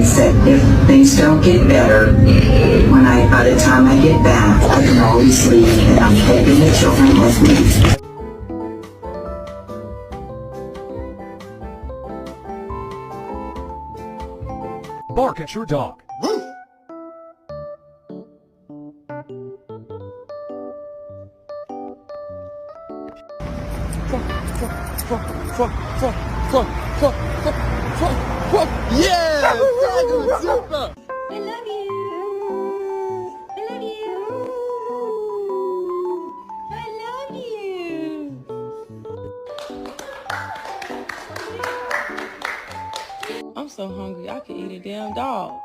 means that if things don't get better, by the time I get back, I can always leave, and I'm taking the children with me. Bark at your dog. Yeah! Super! I love you. I love you. I love you. I'm so hungry, I could eat a damn dog.